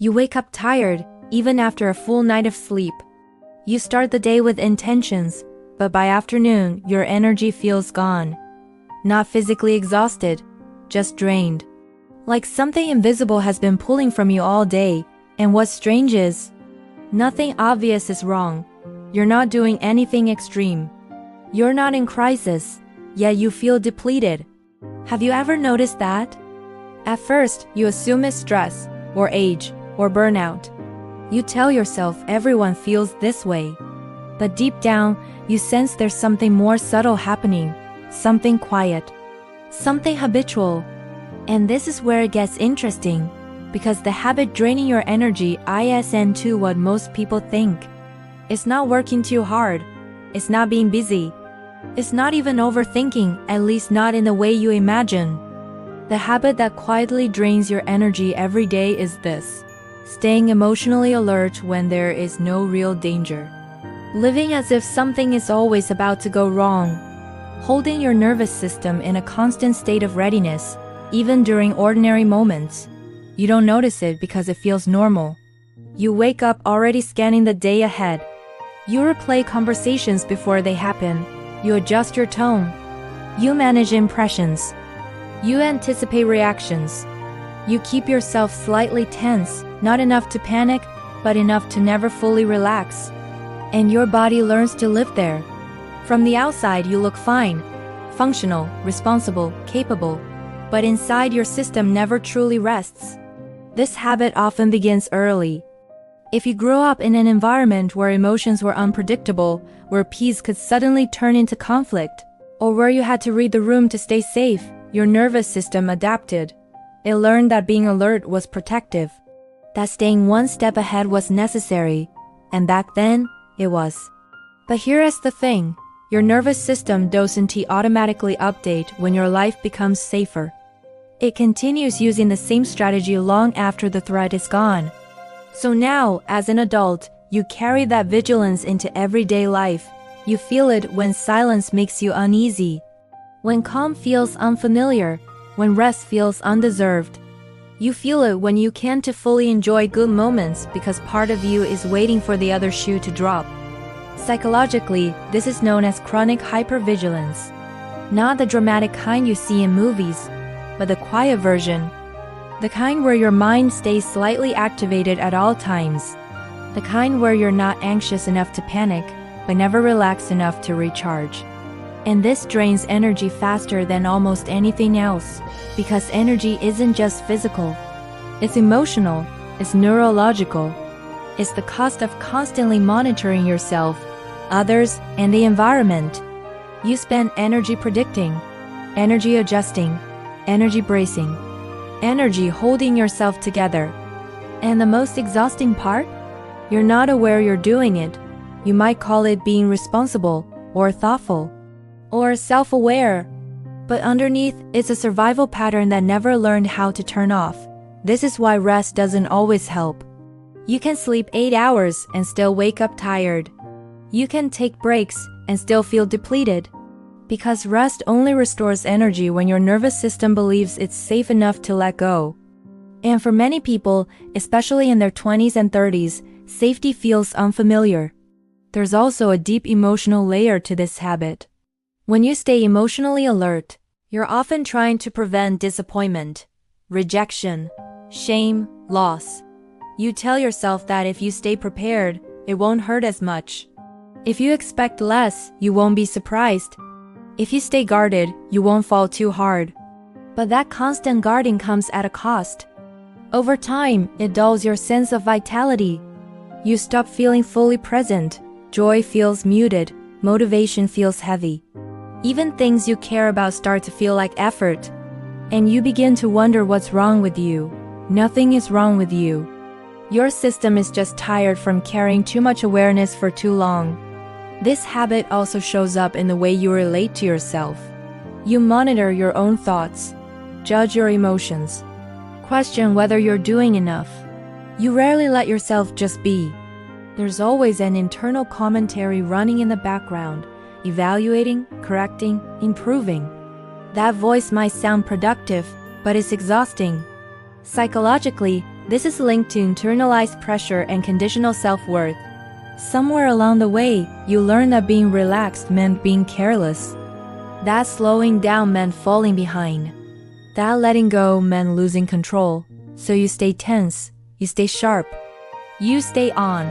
You wake up tired, even after a full night of sleep. You start the day with intentions, but by afternoon, your energy feels gone. Not physically exhausted, just drained. Like something invisible has been pulling from you all day, and what's strange is, nothing obvious is wrong. You're not doing anything extreme. You're not in crisis, yet you feel depleted. Have you ever noticed that? At first, you assume it's stress, or age, or burnout. You tell yourself everyone feels this way. But deep down, you sense there's something more subtle happening, something quiet, something habitual. And this is where it gets interesting, because the habit draining your energy isn't to what most people think. It's not working too hard. It's not being busy. It's not even overthinking, at least not in the way you imagine. The habit that quietly drains your energy every day is this: staying emotionally alert when there is no real danger. Living as if something is always about to go wrong. Holding your nervous system in a constant state of readiness, even during ordinary moments. You don't notice it because it feels normal. You wake up already scanning the day ahead. You replay conversations before they happen. You adjust your tone. You manage impressions. You anticipate reactions. You keep yourself slightly tense, not enough to panic, but enough to never fully relax. And your body learns to live there. From the outside, you look fine, functional, responsible, capable, but inside your system never truly rests. This habit often begins early. If you grew up in an environment where emotions were unpredictable, where peace could suddenly turn into conflict, or where you had to read the room to stay safe, your nervous system adapted. It learned that being alert was protective, that staying one step ahead was necessary, and back then, it was. But here is the thing: your nervous system doesn't automatically update when your life becomes safer. It continues using the same strategy long after the threat is gone. So now, as an adult, you carry that vigilance into everyday life. You feel it when silence makes you uneasy, when calm feels unfamiliar, when rest feels undeserved. You feel it when you can't fully enjoy good moments because part of you is waiting for the other shoe to drop. Psychologically, this is known as chronic hypervigilance. Not the dramatic kind you see in movies, but the quiet version. The kind where your mind stays slightly activated at all times. The kind where you're not anxious enough to panic, but never relaxed enough to recharge. And this drains energy faster than almost anything else, because energy isn't just physical. It's emotional, it's neurological. It's the cost of constantly monitoring yourself, others, and the environment. You spend energy predicting, energy adjusting, energy bracing, energy holding yourself together. And the most exhausting part? You're not aware you're doing it. You might call it being responsible, or thoughtful, or self-aware. But underneath, it's a survival pattern that never learned how to turn off. This is why rest doesn't always help. You can sleep 8 hours and still wake up tired. You can take breaks and still feel depleted. Because rest only restores energy when your nervous system believes it's safe enough to let go. And for many people, especially in their 20s and 30s, safety feels unfamiliar. There's also a deep emotional layer to this habit. When you stay emotionally alert, you're often trying to prevent disappointment, rejection, shame, loss. You tell yourself that if you stay prepared, it won't hurt as much. If you expect less, you won't be surprised. If you stay guarded, you won't fall too hard. But that constant guarding comes at a cost. Over time, it dulls your sense of vitality. You stop feeling fully present, joy feels muted, motivation feels heavy. Even things you care about start to feel like effort. And you begin to wonder what's wrong with you. Nothing is wrong with you. Your system is just tired from carrying too much awareness for too long. This habit also shows up in the way you relate to yourself. You monitor your own thoughts, judge your emotions, question whether you're doing enough. You rarely let yourself just be. There's always an internal commentary running in the background, evaluating, correcting, improving. That voice might sound productive, but it's exhausting. Psychologically, This is linked to internalized pressure and conditional self-worth. Somewhere along the way, you learn that being relaxed meant being careless. That slowing down meant falling behind. That letting go meant losing control. So you stay tense, you stay sharp, you stay on,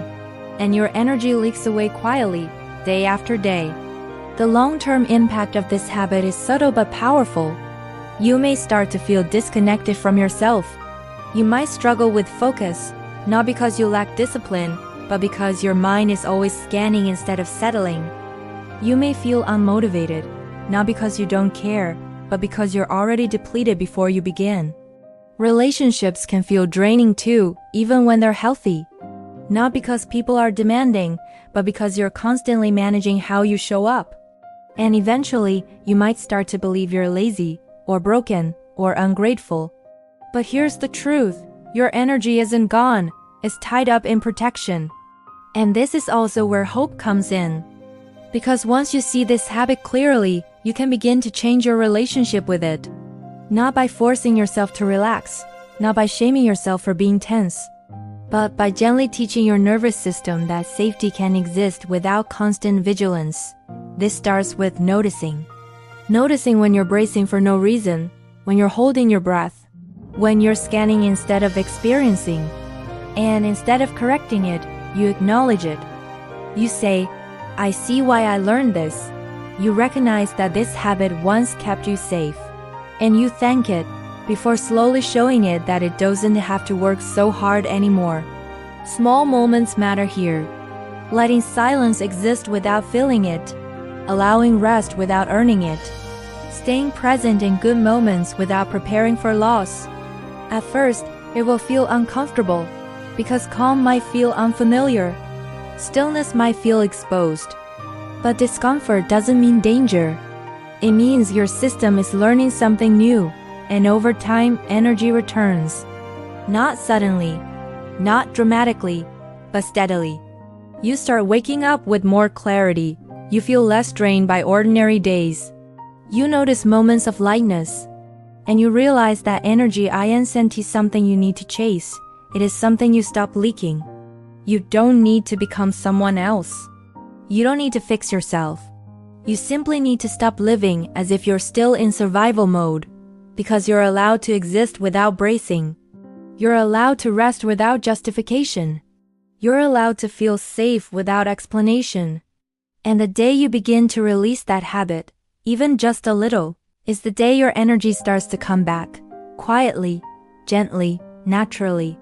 and your energy leaks away quietly, day after day. The long-term impact of this habit is subtle but powerful. You may start to feel disconnected from yourself. You might struggle with focus, not because you lack discipline, but because your mind is always scanning instead of settling. You may feel unmotivated, not because you don't care, but because you're already depleted before you begin. Relationships can feel draining too, even when they're healthy. Not because people are demanding, but because you're constantly managing how you show up. And eventually, you might start to believe you're lazy, or broken, or ungrateful. But here's the truth, your energy isn't gone, it's tied up in protection. And this is also where hope comes in. Because once you see this habit clearly, you can begin to change your relationship with it. Not by forcing yourself to relax, not by shaming yourself for being tense, but by gently teaching your nervous system that safety can exist without constant vigilance. This starts with noticing. Noticing when you're bracing for no reason, when you're holding your breath, when you're scanning instead of experiencing. And instead of correcting it, you acknowledge it. You say, I see why I learned this. You recognize that this habit once kept you safe. And you thank it, before slowly showing it that it doesn't have to work so hard anymore. Small moments matter here. Letting silence exist without feeling it. Allowing rest without earning it. Staying present in good moments without preparing for loss. At first, it will feel uncomfortable, because calm might feel unfamiliar. Stillness might feel exposed. But discomfort doesn't mean danger. It means your system is learning something new, and over time, energy returns. Not suddenly, not dramatically, but steadily. You start waking up with more clarity. You feel less drained by ordinary days. You notice moments of lightness. And you realize that energy isn't something you need to chase. It is something you stop leaking. You don't need to become someone else. You don't need to fix yourself. You simply need to stop living as if you're still in survival mode, because you're allowed to exist without bracing. You're allowed to rest without justification. You're allowed to feel safe without explanation. And the day you begin to release that habit, even just a little, is the day your energy starts to come back, quietly, gently, naturally.